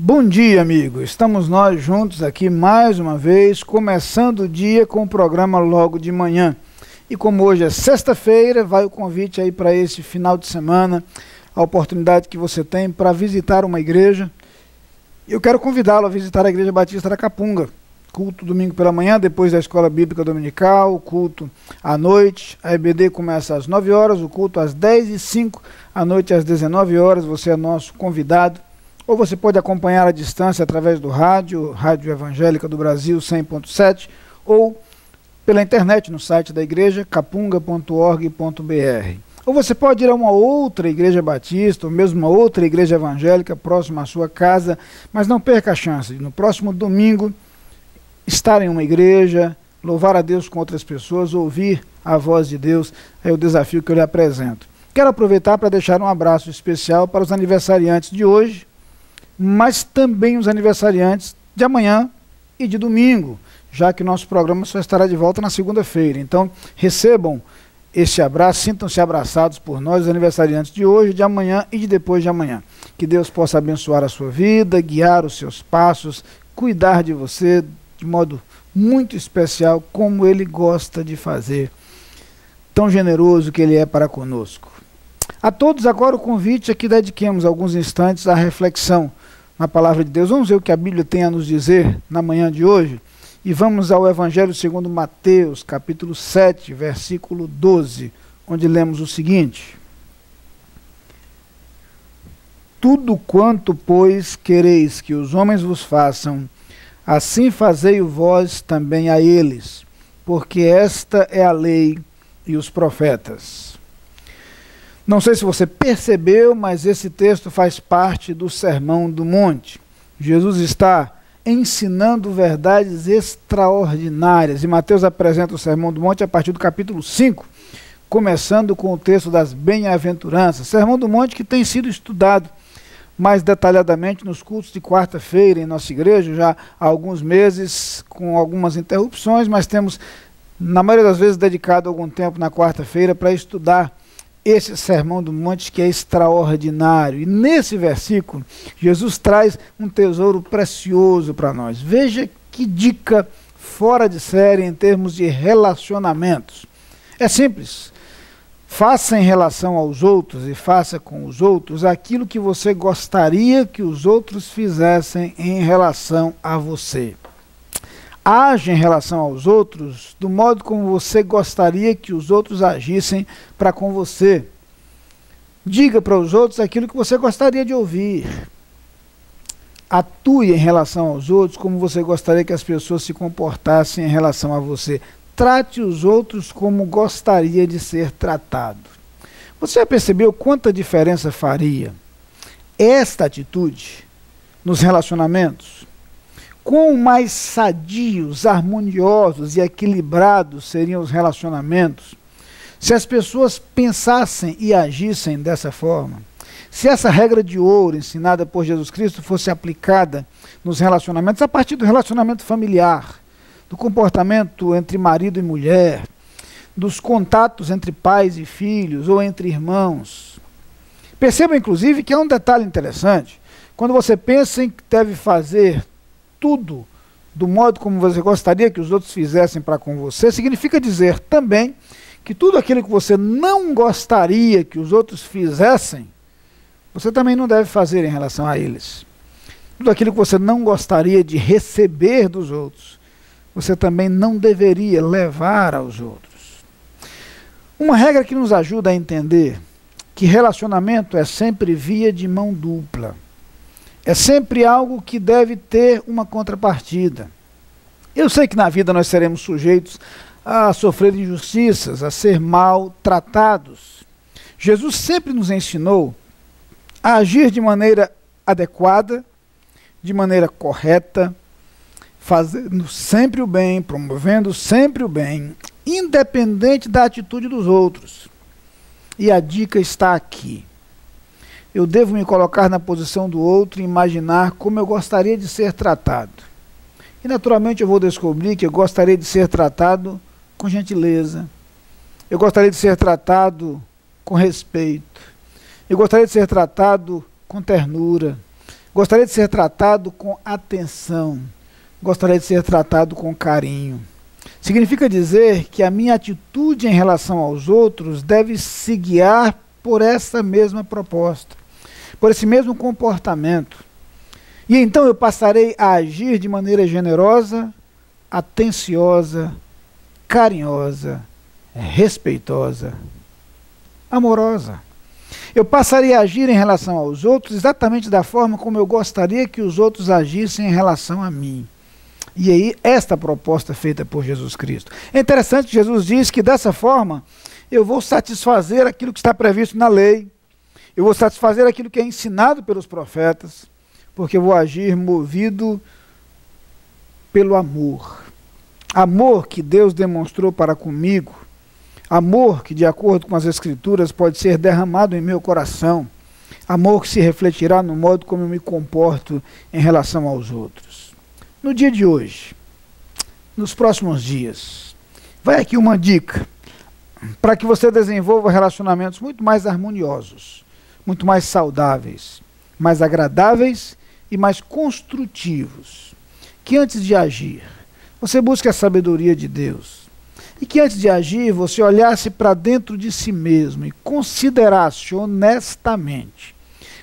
Bom dia, amigo. Estamos nós juntos aqui mais uma vez, começando o dia com o programa logo de manhã. E como hoje é sexta-feira, vai o convite aí para esse final de semana, a oportunidade que você tem para visitar uma igreja. Eu quero convidá-lo a visitar a Igreja Batista da Capunga. Culto domingo pela manhã, depois da Escola Bíblica Dominical, culto à noite. A EBD começa às 9 horas, o culto às 10h05, à noite às 19 horas. Você é nosso convidado. Ou você pode acompanhar à distância através do rádio, Rádio Evangélica do Brasil 100.7, ou pela internet no site da igreja, capunga.org.br. Ou você pode ir a uma outra igreja batista, ou mesmo uma outra igreja evangélica próxima à sua casa, mas não perca a chance de no próximo domingo estar em uma igreja, louvar a Deus com outras pessoas, ouvir a voz de Deus. É o desafio que eu lhe apresento. Quero aproveitar para deixar um abraço especial para os aniversariantes de hoje, mas também os aniversariantes de amanhã e de domingo, já que nosso programa só estará de volta na segunda-feira. Então, recebam esse abraço, sintam-se abraçados por nós, os aniversariantes de hoje, de amanhã e de depois de amanhã. Que Deus possa abençoar a sua vida, guiar os seus passos, cuidar de você de modo muito especial, como Ele gosta de fazer, tão generoso que Ele é para conosco. A todos agora o convite é que dediquemos alguns instantes à reflexão na Palavra de Deus. Vamos ver o que a Bíblia tem a nos dizer na manhã de hoje? E vamos ao Evangelho segundo Mateus, capítulo 7, versículo 12, onde lemos o seguinte: Tudo quanto, pois, quereis que os homens vos façam, assim fazei-o vós também a eles, porque esta é a lei e os profetas. Não sei se você percebeu, mas esse texto faz parte do Sermão do Monte. Jesus está ensinando verdades extraordinárias. E Mateus apresenta o Sermão do Monte a partir do capítulo 5, começando com o texto das bem-aventuranças. Sermão do Monte que tem sido estudado mais detalhadamente nos cultos de quarta-feira em nossa igreja, já há alguns meses, com algumas interrupções, mas temos, na maioria das vezes, dedicado algum tempo na quarta-feira para estudar esse Sermão do Monte que é extraordinário. E nesse versículo, Jesus traz um tesouro precioso para nós. Veja que dica fora de série em termos de relacionamentos. É simples. Faça em relação aos outros e faça com os outros aquilo que você gostaria que os outros fizessem em relação a você. Age em relação aos outros do modo como você gostaria que os outros agissem para com você. Diga para os outros aquilo que você gostaria de ouvir. Atue em relação aos outros como você gostaria que as pessoas se comportassem em relação a você. Trate os outros como gostaria de ser tratado. Você já percebeu quanta diferença faria esta atitude nos relacionamentos? Quão mais sadios, harmoniosos e equilibrados seriam os relacionamentos se as pessoas pensassem e agissem dessa forma? Se essa regra de ouro ensinada por Jesus Cristo fosse aplicada nos relacionamentos, a partir do relacionamento familiar, do comportamento entre marido e mulher, dos contatos entre pais e filhos ou entre irmãos. Perceba, inclusive, que há um detalhe interessante. Quando você pensa em que deve fazer tudo do modo como você gostaria que os outros fizessem para com você, significa dizer também que tudo aquilo que você não gostaria que os outros fizessem, você também não deve fazer em relação a eles. Tudo aquilo que você não gostaria de receber dos outros, você também não deveria levar aos outros. Uma regra que nos ajuda a entender que relacionamento é sempre via de mão dupla. É sempre algo que deve ter uma contrapartida. Eu sei que na vida nós seremos sujeitos a sofrer injustiças, a ser maltratados. Jesus sempre nos ensinou a agir de maneira adequada, de maneira correta, fazendo sempre o bem, promovendo sempre o bem, independente da atitude dos outros. E a dica está aqui. Eu devo me colocar na posição do outro e imaginar como eu gostaria de ser tratado. E naturalmente eu vou descobrir que eu gostaria de ser tratado com gentileza. Eu gostaria de ser tratado com respeito. Eu gostaria de ser tratado com ternura. Gostaria de ser tratado com atenção. Gostaria de ser tratado com carinho. Significa dizer que a minha atitude em relação aos outros deve se guiar por essa mesma proposta, por esse mesmo comportamento. E então eu passarei a agir de maneira generosa, atenciosa, carinhosa, respeitosa, amorosa. Eu passarei a agir em relação aos outros exatamente da forma como eu gostaria que os outros agissem em relação a mim. E aí, esta proposta feita por Jesus Cristo. É interessante que Jesus diz que dessa forma eu vou satisfazer aquilo que está previsto na lei, eu vou satisfazer aquilo que é ensinado pelos profetas, porque eu vou agir movido pelo amor. Amor que Deus demonstrou para comigo, amor que, de acordo com as Escrituras, pode ser derramado em meu coração, amor que se refletirá no modo como eu me comporto em relação aos outros. No dia de hoje, nos próximos dias, vai aqui uma dica para que você desenvolva relacionamentos muito mais harmoniosos, muito mais saudáveis, mais agradáveis e mais construtivos. Que antes de agir, você busque a sabedoria de Deus. E que antes de agir, você olhasse para dentro de si mesmo e considerasse honestamente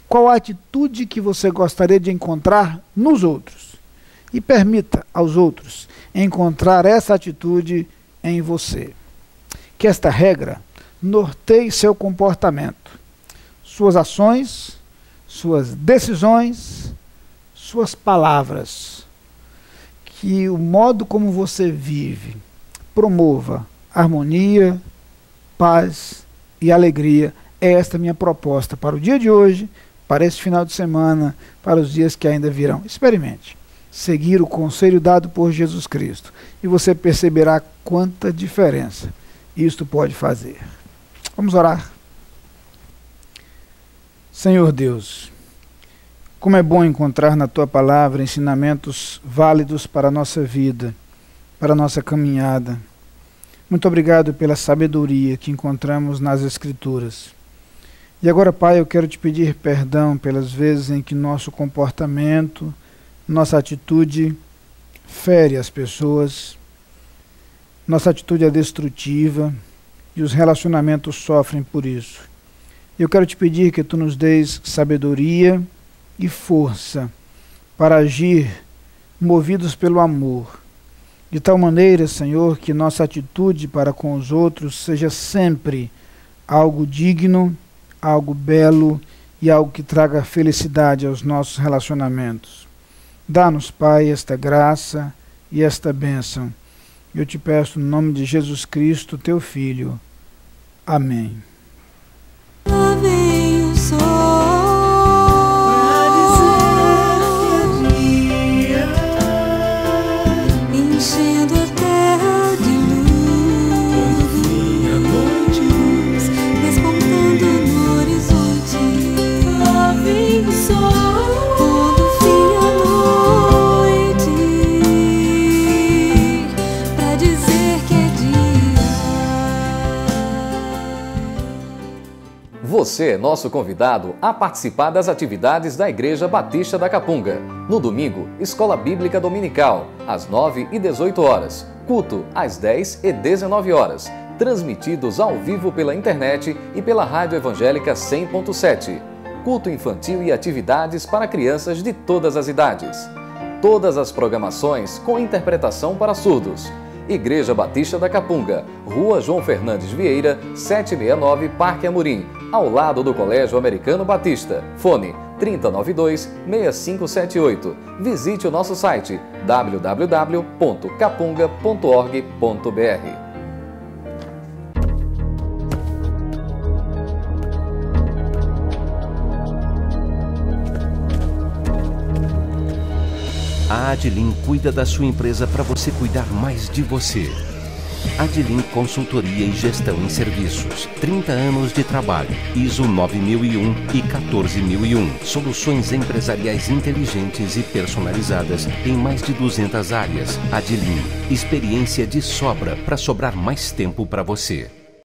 qual a atitude que você gostaria de encontrar nos outros. E permita aos outros encontrar essa atitude em você. Que esta regra norteie seu comportamento, suas ações, suas decisões, suas palavras. Que o modo como você vive promova harmonia, paz e alegria. É esta minha proposta para o dia de hoje, para esse final de semana, para os dias que ainda virão. Experimente seguir o conselho dado por Jesus Cristo e você perceberá quanta diferença isto pode fazer. Vamos orar. Senhor Deus, como é bom encontrar na Tua Palavra ensinamentos válidos para a nossa vida, para a nossa caminhada. Muito obrigado pela sabedoria que encontramos nas Escrituras. E agora, Pai, eu quero te pedir perdão pelas vezes em que nosso comportamento, nossa atitude fere as pessoas, nossa atitude é destrutiva e os relacionamentos sofrem por isso. Eu quero te pedir que Tu nos dês sabedoria e força para agir movidos pelo amor, de tal maneira, Senhor, que nossa atitude para com os outros seja sempre algo digno, algo belo e algo que traga felicidade aos nossos relacionamentos. Dá-nos, Pai, esta graça e esta bênção. Eu te peço no nome de Jesus Cristo, Teu Filho. Amém. Lá vem o sol pra dizer que é dia, enchendo a terra de luz, a noite despontando no horizonte. Lá vem o sol quando fim a noite, pra dizer que é dia. Você é nosso convidado a participar das atividades da Igreja Batista da Capunga. No domingo, Escola Bíblica Dominical, às 9 e 18 horas. Culto, às 10 e 19 horas. Transmitidos ao vivo pela internet e pela Rádio Evangélica 100.7. Culto infantil e atividades para crianças de todas as idades. Todas as programações com interpretação para surdos. Igreja Batista da Capunga, Rua João Fernandes Vieira, 769, Parque Amorim, ao lado do Colégio Americano Batista. Fone 3092-6578. Visite o nosso site www.capunga.org.br. A Adlin cuida da sua empresa para você cuidar mais de você. Adlin Consultoria e Gestão em Serviços. 30 anos de trabalho. ISO 9001 e 14001. Soluções empresariais inteligentes e personalizadas em mais de 200 áreas. Adlin. Experiência de sobra para sobrar mais tempo para você.